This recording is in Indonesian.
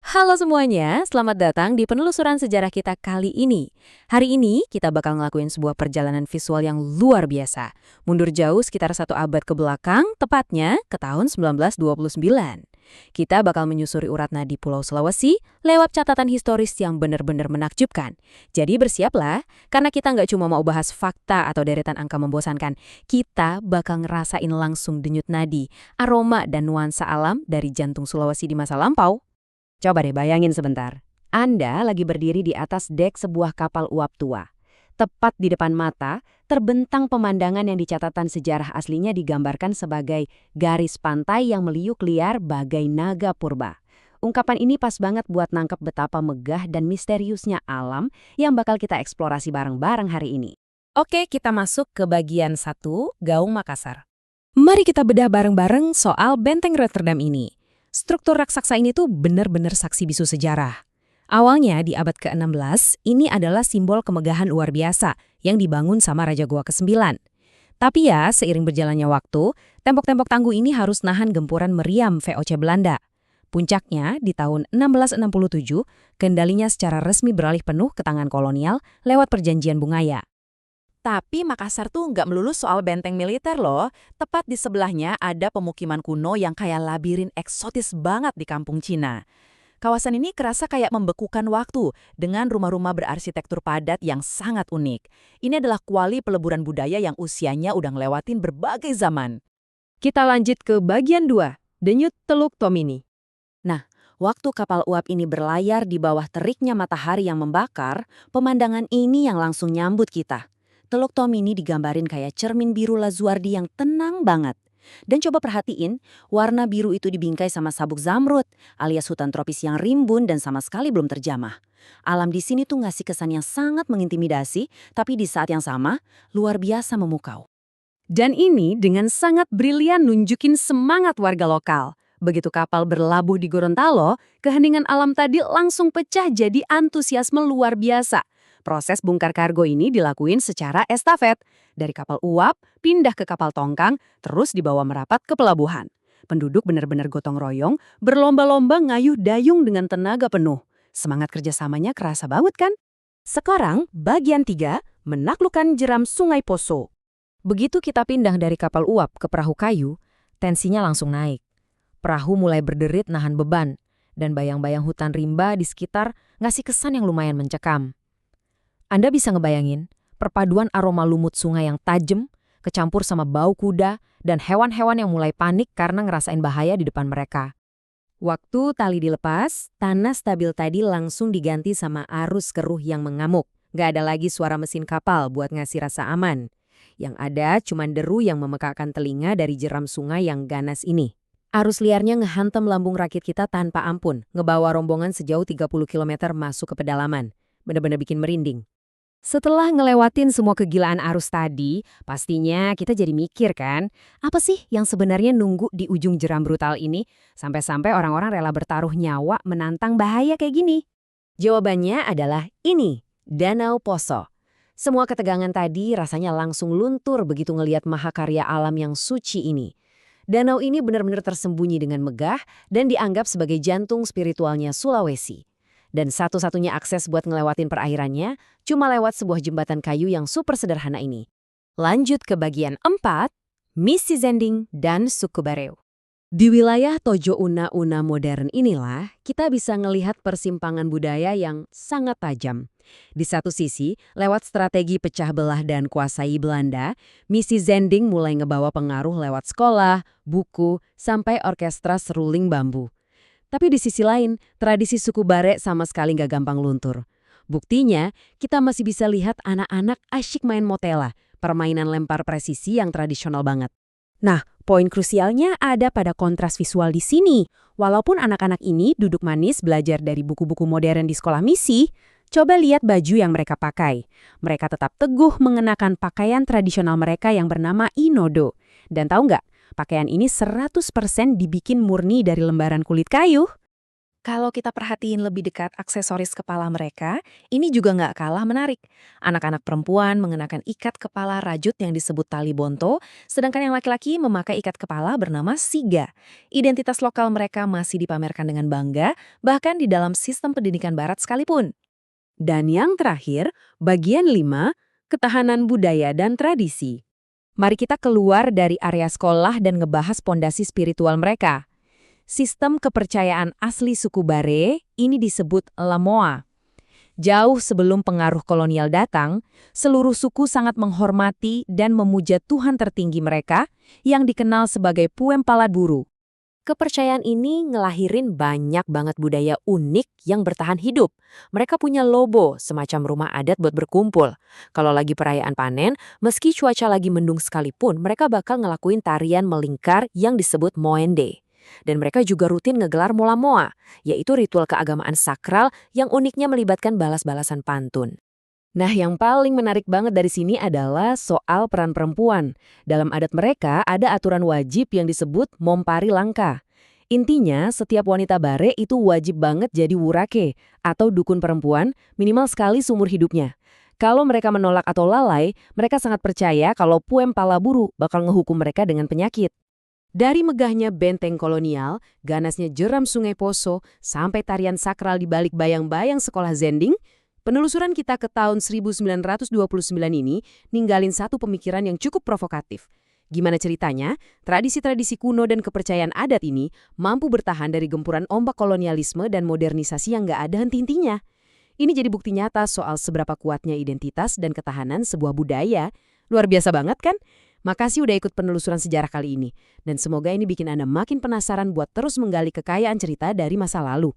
Halo semuanya, selamat datang di penelusuran sejarah kita kali ini. Hari ini kita bakal ngelakuin sebuah perjalanan visual yang luar biasa. Mundur jauh sekitar 1 abad ke belakang, tepatnya ke tahun 1929. Kita bakal menyusuri urat nadi Pulau Sulawesi lewat catatan historis yang benar-benar menakjubkan. Jadi bersiaplah, karena kita nggak cuma mau bahas fakta atau deretan angka membosankan. Kita bakal ngerasain langsung denyut nadi, aroma dan nuansa alam dari jantung Sulawesi di masa lampau. Coba deh bayangin sebentar. Anda lagi berdiri di atas dek sebuah kapal uap tua. Tepat di depan mata, terbentang pemandangan yang di catatan sejarah aslinya digambarkan sebagai garis pantai yang meliuk liar bagai naga purba. Ungkapan ini pas banget buat nangkep betapa megah dan misteriusnya alam yang bakal kita eksplorasi bareng-bareng hari ini. Oke, kita masuk ke bagian 1, Gaung Makassar. Mari kita bedah bareng-bareng soal Benteng Rotterdam ini. Struktur raksasa ini tuh benar-benar saksi bisu sejarah. Awalnya di abad ke-16, ini adalah simbol kemegahan luar biasa yang dibangun sama Raja Goa ke-9. Tapi ya, seiring berjalannya waktu, tembok-tembok tangguh ini harus nahan gempuran meriam VOC Belanda. Puncaknya, di tahun 1667, kendalinya secara resmi beralih penuh ke tangan kolonial lewat perjanjian Bungaya. Tapi Makassar tuh nggak melulu soal benteng militer loh. Tepat di sebelahnya ada pemukiman kuno yang kayak labirin eksotis banget di kampung Cina. Kawasan ini kerasa kayak membekukan waktu dengan rumah-rumah berarsitektur padat yang sangat unik. Ini adalah kuali peleburan budaya yang usianya udah ngelewatin berbagai zaman. Kita lanjut ke bagian 2, Denyut Teluk Tomini. Nah, waktu kapal uap ini berlayar di bawah teriknya matahari yang membakar, pemandangan ini yang langsung nyambut kita. Teluk Tomini digambarin kayak cermin biru Lazuardi yang tenang banget. Dan coba perhatiin, warna biru itu dibingkai sama sabuk zamrud, alias hutan tropis yang rimbun dan sama sekali belum terjamah. Alam di sini tuh ngasih kesan yang sangat mengintimidasi, tapi di saat yang sama, luar biasa memukau. Dan ini dengan sangat brilian nunjukin semangat warga lokal. Begitu kapal berlabuh di Gorontalo, keheningan alam tadi langsung pecah jadi antusiasme luar biasa. Proses bongkar kargo ini dilakuin secara estafet. Dari kapal uap, pindah ke kapal tongkang, terus dibawa merapat ke pelabuhan. Penduduk benar-benar gotong royong, berlomba-lomba ngayuh dayung dengan tenaga penuh. Semangat kerjasamanya kerasa banget kan? Sekarang, bagian 3, menaklukkan jeram Sungai Poso. Begitu kita pindah dari kapal uap ke perahu kayu, tensinya langsung naik. Perahu mulai berderit nahan beban, dan bayang-bayang hutan rimba di sekitar ngasih kesan yang lumayan mencekam. Anda bisa ngebayangin perpaduan aroma lumut sungai yang tajam, kecampur sama bau kuda, dan hewan-hewan yang mulai panik karena ngerasain bahaya di depan mereka. Waktu tali dilepas, tanah stabil tadi langsung diganti sama arus keruh yang mengamuk. Gak ada lagi suara mesin kapal buat ngasih rasa aman. Yang ada cuma deru yang memekakkan telinga dari jeram sungai yang ganas ini. Arus liarnya ngehantam lambung rakit kita tanpa ampun, ngebawa rombongan sejauh 30 km masuk ke pedalaman. Bener-bener bikin merinding. Setelah ngelewatin semua kegilaan arus tadi, pastinya kita jadi mikir kan, apa sih yang sebenarnya nunggu di ujung jeram brutal ini, sampai-sampai orang-orang rela bertaruh nyawa menantang bahaya kayak gini? Jawabannya adalah ini, Danau Poso. Semua ketegangan tadi rasanya langsung luntur begitu ngelihat mahakarya alam yang suci ini. Danau ini benar-benar tersembunyi dengan megah dan dianggap sebagai jantung spiritualnya Sulawesi. Dan satu-satunya akses buat ngelewatin perairannya cuma lewat sebuah jembatan kayu yang super sederhana ini. Lanjut ke bagian 4, Misi Zending dan Suku Bareu. Di wilayah Tojo Una-Una modern inilah kita bisa ngelihat persimpangan budaya yang sangat tajam. Di satu sisi, lewat strategi pecah belah dan kuasai Belanda, Misi Zending mulai ngebawa pengaruh lewat sekolah, buku, sampai orkestra seruling bambu. Tapi di sisi lain, tradisi suku Bare sama sekali nggak gampang luntur. Buktinya, kita masih bisa lihat anak-anak asyik main motela, permainan lempar presisi yang tradisional banget. Nah, poin krusialnya ada pada kontras visual di sini. Walaupun anak-anak ini duduk manis belajar dari buku-buku modern di sekolah misi, coba lihat baju yang mereka pakai. Mereka tetap teguh mengenakan pakaian tradisional mereka yang bernama inodo. Dan tahu nggak? Pakaian ini 100% dibikin murni dari lembaran kulit kayu. Kalau kita perhatiin lebih dekat aksesoris kepala mereka, ini juga nggak kalah menarik. Anak-anak perempuan mengenakan ikat kepala rajut yang disebut tali bonto, sedangkan yang laki-laki memakai ikat kepala bernama siga. Identitas lokal mereka masih dipamerkan dengan bangga, bahkan di dalam sistem pendidikan barat sekalipun. Dan yang terakhir, bagian 5, ketahanan budaya dan tradisi. Mari kita keluar dari area sekolah dan ngebahas pondasi spiritual mereka. Sistem kepercayaan asli suku Bare ini disebut Lamoa. Jauh sebelum pengaruh kolonial datang, seluruh suku sangat menghormati dan memuja Tuhan tertinggi mereka yang dikenal sebagai Puem Paladburu. Kepercayaan ini ngelahirin banyak banget budaya unik yang bertahan hidup. Mereka punya lobo, semacam rumah adat buat berkumpul. Kalau lagi perayaan panen, meski cuaca lagi mendung sekalipun, mereka bakal ngelakuin tarian melingkar yang disebut Moende. Dan mereka juga rutin ngegelar mola moa, yaitu ritual keagamaan sakral yang uniknya melibatkan balas-balasan pantun. Nah, yang paling menarik banget dari sini adalah soal peran perempuan. Dalam adat mereka, ada aturan wajib yang disebut mompari langka. Intinya, setiap wanita Bare itu wajib banget jadi wurake, atau dukun perempuan, minimal sekali seumur hidupnya. Kalau mereka menolak atau lalai, mereka sangat percaya kalau Puem Paladburu bakal ngehukum mereka dengan penyakit. Dari megahnya benteng kolonial, ganasnya jeram Sungai Poso, sampai tarian sakral di balik bayang-bayang sekolah Zending, penelusuran kita ke tahun 1929 ini ninggalin satu pemikiran yang cukup provokatif. Gimana ceritanya, tradisi-tradisi kuno dan kepercayaan adat ini mampu bertahan dari gempuran ombak kolonialisme dan modernisasi yang nggak ada henti-hentinya. Ini jadi bukti nyata soal seberapa kuatnya identitas dan ketahanan sebuah budaya. Luar biasa banget kan? Makasih udah ikut penelusuran sejarah kali ini. Dan semoga ini bikin Anda makin penasaran buat terus menggali kekayaan cerita dari masa lalu.